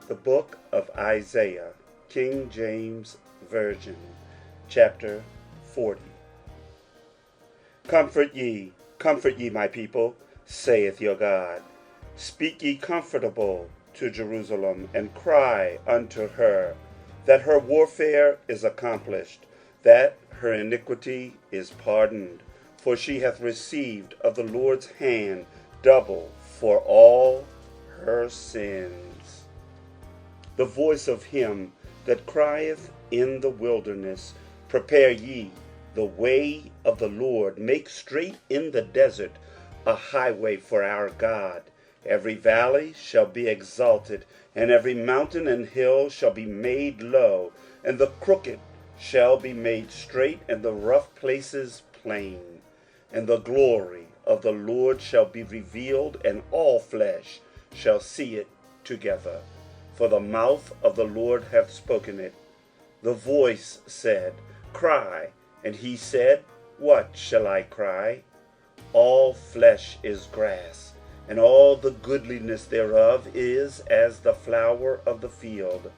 The book of Isaiah, King James Version, chapter 40. Comfort ye, my people, saith your God. Speak ye comfortable to Jerusalem, and cry unto her, that her warfare is accomplished, that her iniquity is pardoned. For she hath received of the Lord's hand double for all her sins. The voice of him that crieth in the wilderness, prepare ye the way of the Lord, make straight in the desert a highway for our God. Every valley shall be exalted, and every mountain and hill shall be made low, and the crooked shall be made straight, and the rough places plain. And the glory of the Lord shall be revealed, and all flesh shall see it together. For the mouth of the Lord hath spoken it. The voice said, Cry. And he said, What shall I cry? All flesh is grass, and all the goodliness thereof is as the flower of the field.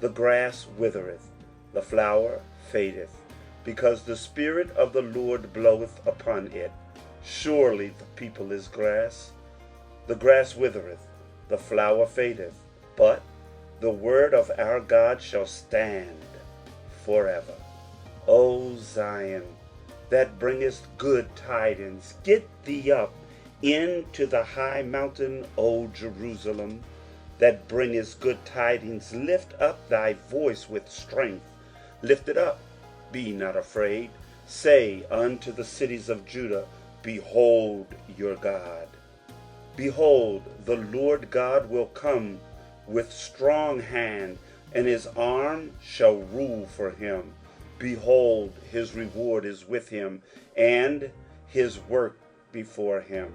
The grass withereth, the flower fadeth, because the Spirit of the Lord bloweth upon it. Surely the people is grass. The grass withereth, the flower fadeth, but the word of our God shall stand forever. O Zion, that bringest good tidings, get thee up into the high mountain, O Jerusalem, that bringest good tidings, lift up thy voice with strength. Lift it up, be not afraid. Say unto the cities of Judah, Behold your God. Behold, the Lord God will come with strong hand, and his arm shall rule for him. Behold, his reward is with him, and his work before him.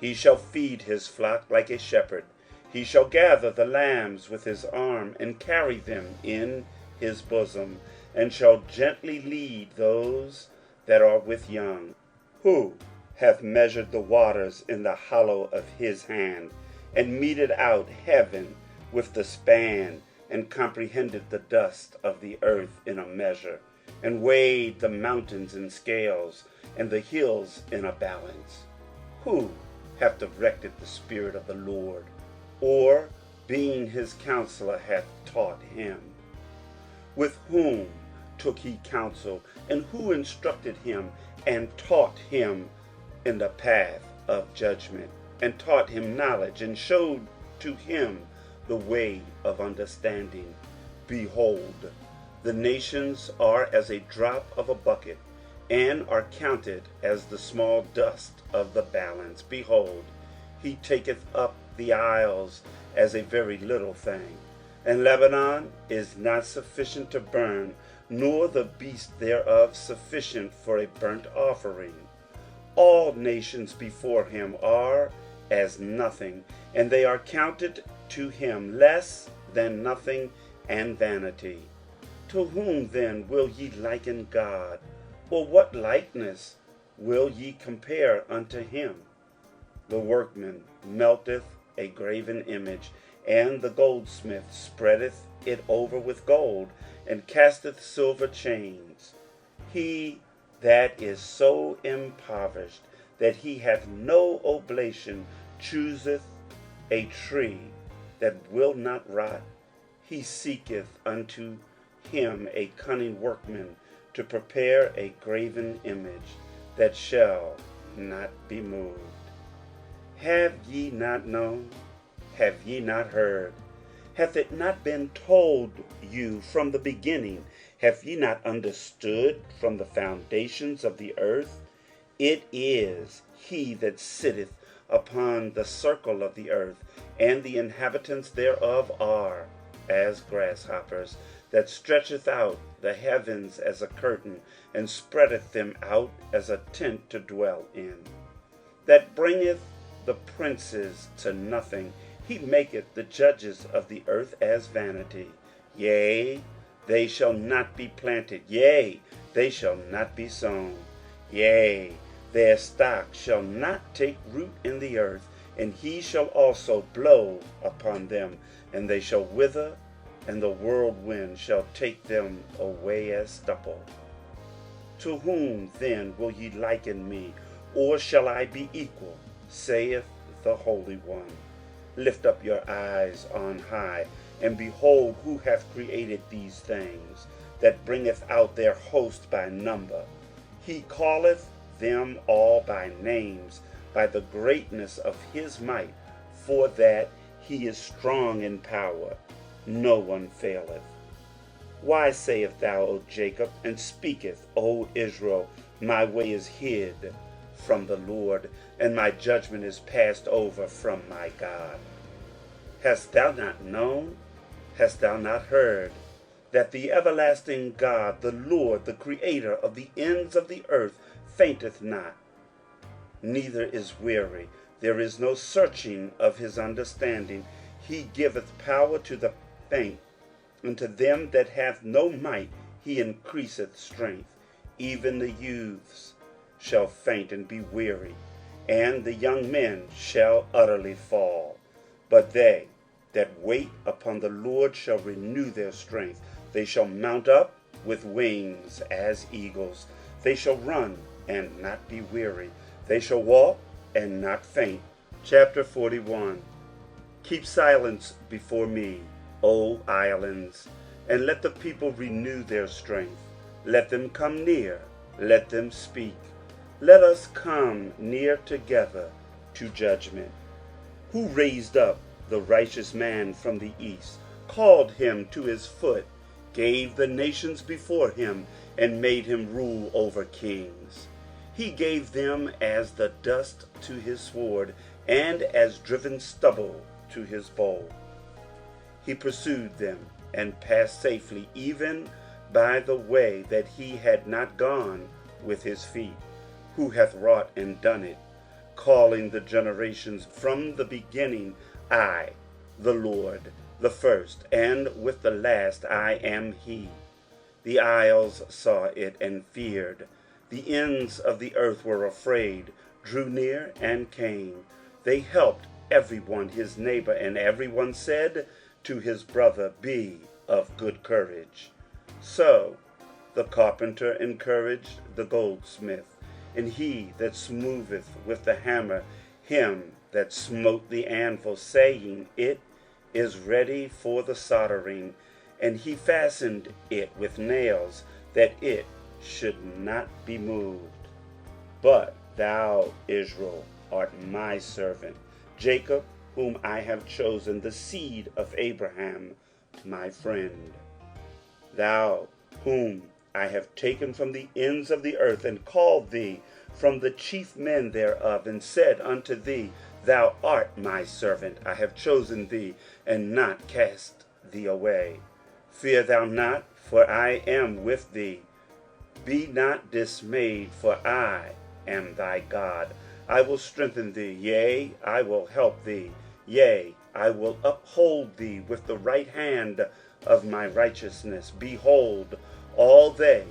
He shall feed his flock like a shepherd. He shall gather the lambs with his arm, and carry them in his bosom, and shall gently lead those that are with young. Who hath measured the waters in the hollow of his hand, and meted out heaven with the span, and comprehended the dust of the earth in a measure, and weighed the mountains in scales, and the hills in a balance? Who hath directed the Spirit of the Lord, or being his counselor hath taught him? With whom took he counsel, and who instructed him, and taught him in the path of judgment, and taught him knowledge, and showed to him the way of understanding? Behold, the nations are as a drop of a bucket, and are counted as the small dust of the balance. Behold, he taketh up the isles as a very little thing. And Lebanon is not sufficient to burn, nor the beast thereof sufficient for a burnt offering. All nations before him are as nothing, and they are counted to him less than nothing and vanity. To whom then will ye liken God? Or what likeness will ye compare unto him? The workman melteth a graven image, and the goldsmith spreadeth it over with gold, and casteth silver chains. He that is so impoverished that he hath no oblation chooseth a tree that will not rot. He seeketh unto him a cunning workman to prepare a graven image that shall not be moved. Have ye not known? Have ye not heard? Hath it not been told you from the beginning? Have ye not understood from the foundations of the earth? It is he that sitteth upon the circle of the earth, and the inhabitants thereof are as grasshoppers, that stretcheth out the heavens as a curtain, and spreadeth them out as a tent to dwell in, that bringeth the princes to nothing. He maketh the judges of the earth as vanity. Yea, they shall not be planted. Yea, they shall not be sown. Yea, their stock shall not take root in the earth. and he shall also blow upon them, and they shall wither, and the whirlwind shall take them away as stubble. To whom then will ye liken me, or shall I be equal, saith the Holy One? Lift up your eyes on high, and behold who hath created these things, that bringeth out their host by number. He calleth them all by names, by the greatness of his might, for that he is strong in power. No one faileth. Why sayest thou, O Jacob, and speaketh, O Israel, my way is hid from the Lord, and my judgment is passed over from my God? Hast thou not known? Hast thou not heard? That the everlasting God, the Lord, the Creator of the ends of the earth, fainteth not, neither is weary. There is no searching of his understanding. He giveth power to the faint, and to them that have no might he increaseth strength. Even the youths shall faint and be weary, and the young men shall utterly fall. But they that wait upon the Lord shall renew their strength. They shall mount up with wings as eagles. They shall run and not be weary. They shall walk and not faint. Chapter 41. Keep silence before me, O islands, and let the people renew their strength. Let them come near, let them speak. Let us come near together to judgment. Who raised up the righteous man from the east, called him to his foot, gave the nations before him, and made him rule over kings? He gave them as the dust to his sword, and as driven stubble to his bow. He pursued them, and passed safely, even by the way that he had not gone with his feet. Who hath wrought and done it, calling the generations from the beginning? I, the Lord, the first, and with the last I am he. The isles saw it and feared. The ends of the earth were afraid, drew near and came. They helped every one his neighbor, and every one said to his brother, Be of good courage. So the carpenter encouraged the goldsmith, and he that smootheth with the hammer him that smote the anvil, saying, It is ready for the soldering. And he fastened it with nails, that it should not be moved. But thou, Israel, art my servant, Jacob, whom I have chosen, the seed of Abraham, my friend. Thou, whom I have taken from the ends of the earth, and called thee from the chief men thereof, and said unto thee, Thou art my servant. I have chosen thee, and not cast thee away. Fear thou not, for I am with thee. Be not dismayed, for I am thy God. I will strengthen thee, yea, I will help thee. Yea, I will uphold thee with the right hand of my righteousness. Behold, all they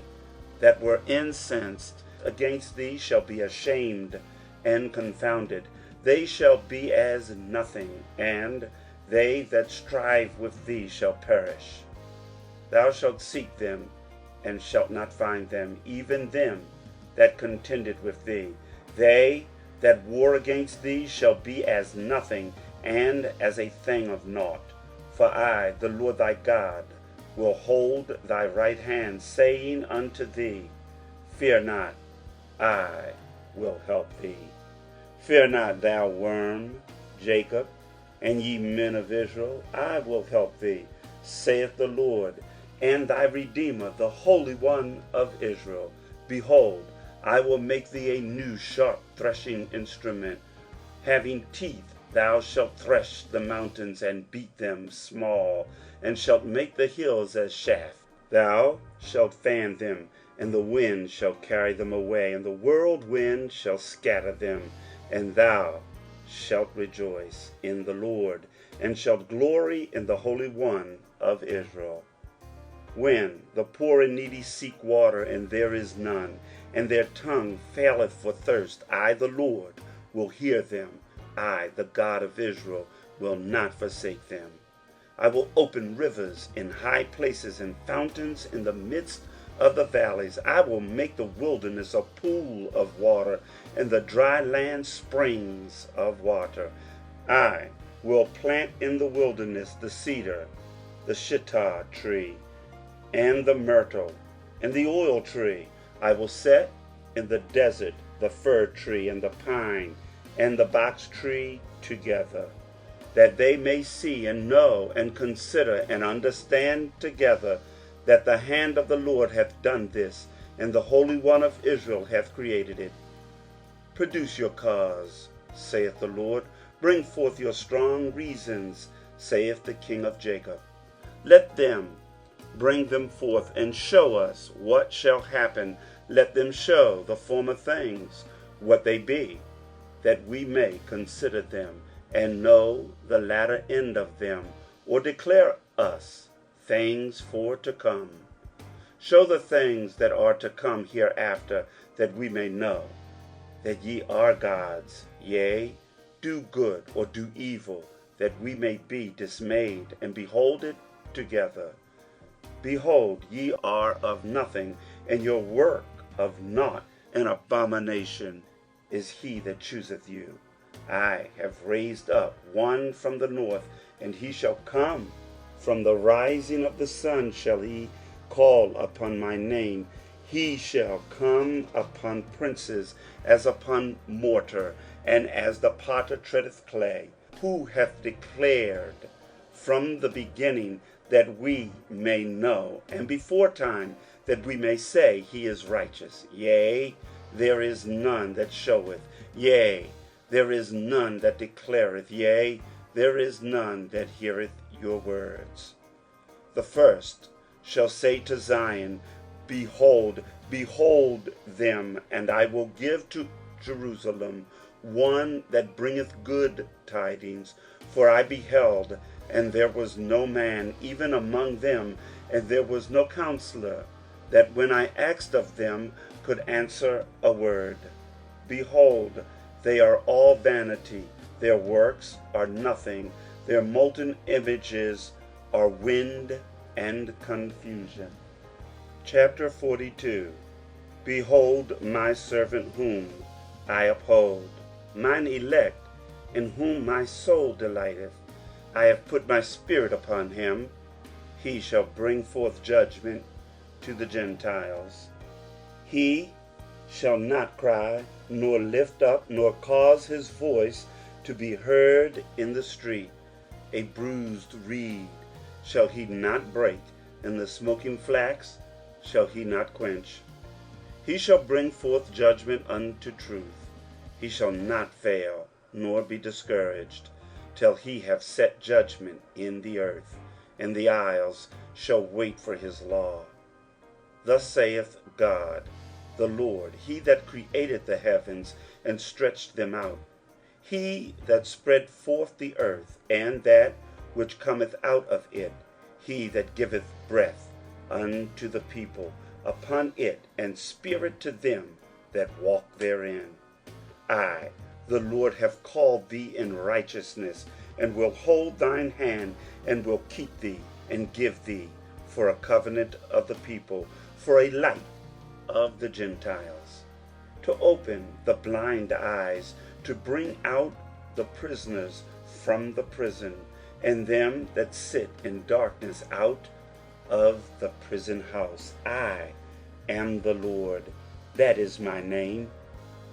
that were incensed against thee shall be ashamed and confounded. They shall be as nothing, and they that strive with thee shall perish. Thou shalt seek them, and shalt not find them, even them that contended with thee. They that war against thee shall be as nothing, and as a thing of naught. For I, the Lord thy God, will hold thy right hand, saying unto thee, Fear not, I will help thee. Fear not, thou worm, Jacob, and ye men of Israel, I will help thee, saith the Lord, and thy Redeemer, the Holy One of Israel. Behold, I will make thee a new sharp threshing instrument, having teeth. Thou shalt thresh the mountains, and beat them small, and shalt make the hills as chaff. Thou shalt fan them, and the wind shall carry them away, and the whirlwind shall scatter them. And thou shalt rejoice in the Lord, and shalt glory in the Holy One of Israel. When the poor and needy seek water, and there is none, and their tongue faileth for thirst, I, the Lord, will hear them. I, the God of Israel, will not forsake them. I will open rivers in high places and fountains in the midst of the valleys. I will make the wilderness a pool of water, and the dry land springs of water. I will plant in the wilderness the cedar, the shittah tree, and the myrtle, and the oil tree. I will set in the desert the fir tree and the pine and the box tree together, that they may see and know and consider and understand together that the hand of the Lord hath done this, and the Holy One of Israel hath created it. Produce your cause, saith the Lord. Bring forth your strong reasons, saith the King of Jacob. Let them bring them forth, and show us what shall happen. Let them show the former things what they be, that we may consider them, and know the latter end of them, or declare us things for to come. Show the things that are to come hereafter, that we may know that ye are gods. Yea, do good or do evil, that we may be dismayed, and behold it together. Behold, ye are of nothing, and your work of naught. An abomination is he that chooseth you. I have raised up one from the north, and he shall come. From the rising of the sun shall he call upon my name. He shall come upon princes as upon mortar, and as the potter treadeth clay. Who hath declared from the beginning, that we may know, and before time, that we may say, he is righteous. Yea, there is none that showeth. Yea, there is none that declareth. Yea, there is none that heareth your words. The first shall say to Zion, Behold, behold them, and I will give to Jerusalem one that bringeth good tidings. For I beheld, and there was no man even among them, and there was no counselor, that when I asked of them could answer a word. Behold, they are all vanity, their works are nothing, their molten images are wind and confusion. Chapter 42. Behold my servant whom I uphold, mine elect, in whom my soul delighteth. I have put my spirit upon him. He shall bring forth judgment to the Gentiles. He shall not cry, nor lift up, nor cause his voice to be heard in the street. A bruised reed shall he not break, and the smoking flax shall he not quench. He shall bring forth judgment unto truth. He shall not fail, nor be discouraged, till he have set judgment in the earth, and the isles shall wait for his law. Thus saith God the Lord, he that created the heavens and stretched them out, he that spread forth the earth, and that which cometh out of it, he that giveth breath unto the people upon it, and spirit to them that walk therein. I, the Lord, have called thee in righteousness, and will hold thine hand, and will keep thee, and give thee for a covenant of the people, for a light of the Gentiles, to open the blind eyes, to bring out the prisoners from the prison, and them that sit in darkness out of the prison house. I am the Lord, that is my name,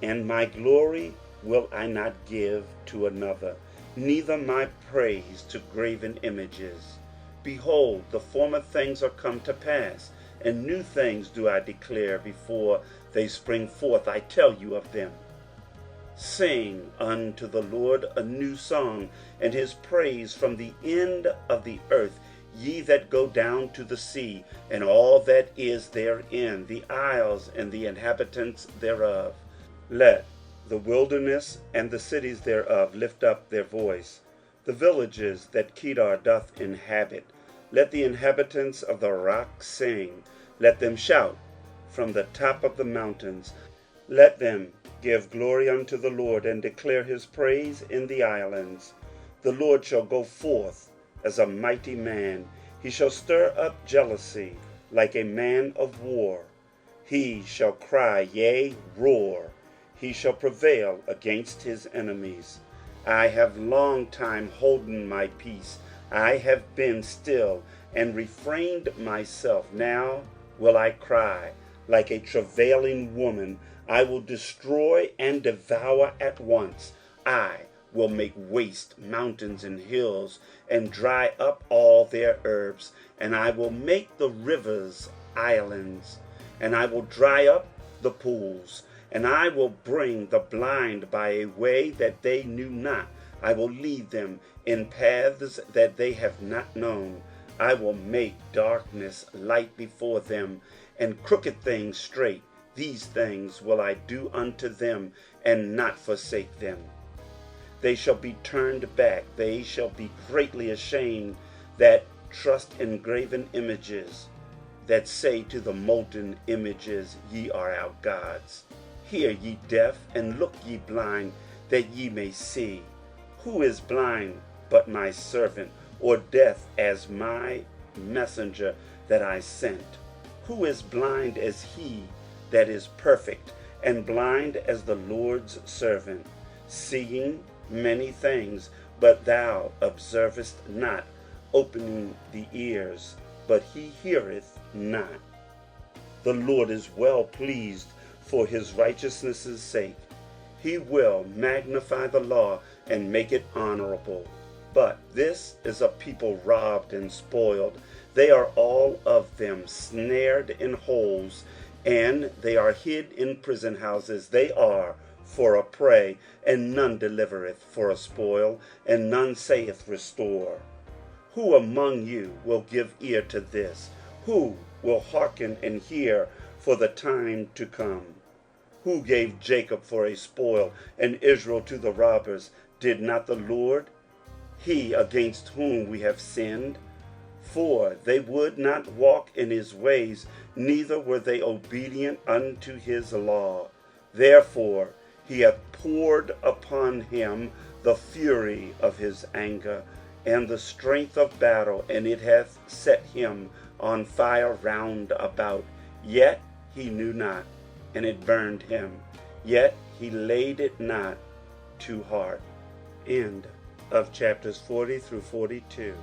and my glory will I not give to another, neither my praise to graven images. Behold, the former things are come to pass, and new things do I declare. Before they spring forth, I tell you of them. Sing unto the Lord a new song, and his praise from the end of the earth. Ye that go down to the sea, and all that is therein, the isles and the inhabitants thereof. Let the wilderness and the cities thereof lift up their voice, the villages that Kedar doth inhabit. Let the inhabitants of the rock sing. Let them shout from the top of the mountains. Let them give glory unto the Lord, and declare his praise in the islands. The Lord shall go forth as a mighty man. He shall stir up jealousy like a man of war. He shall cry, yea, roar. He shall prevail against his enemies. I have long time holden my peace. I have been still and refrained myself. Now will I cry like a travailing woman. I will destroy and devour at once. I will make waste mountains and hills, and dry up all their herbs. And I will make the rivers islands, and I will dry up the pools. And I will bring the blind by a way that they knew not. I will lead them in paths that they have not known. I will make darkness light before them, and crooked things straight. These things will I do unto them, and not forsake them. They shall be turned back. They shall be greatly ashamed that trust in graven images, that say to the molten images, Ye are our gods. Hear, ye deaf, and look, ye blind, that ye may see. Who is blind but my servant, or deaf as my messenger that I sent? Who is blind as he that is perfect, and blind as the Lord's servant, seeing many things, but thou observest not, opening the ears, but he heareth not. The Lord is well pleased for his righteousness' sake. He will magnify the law and make it honorable. But this is a people robbed and spoiled. They are all of them snared in holes, and they are hid in prison houses. They are for a prey, and none delivereth; for a spoil, and none saith, Restore. Who among you will give ear to this? Who will hearken and hear for the time to come? Who gave Jacob for a spoil, and Israel to the robbers? Did not the Lord, he against whom we have sinned? For they would not walk in his ways, neither were they obedient unto his law. Therefore he hath poured upon him the fury of his anger, and the strength of battle, and it hath set him on fire round about. Yet he knew not, and it burned him. Yet he laid it not to heart. End of chapters 40 through 42.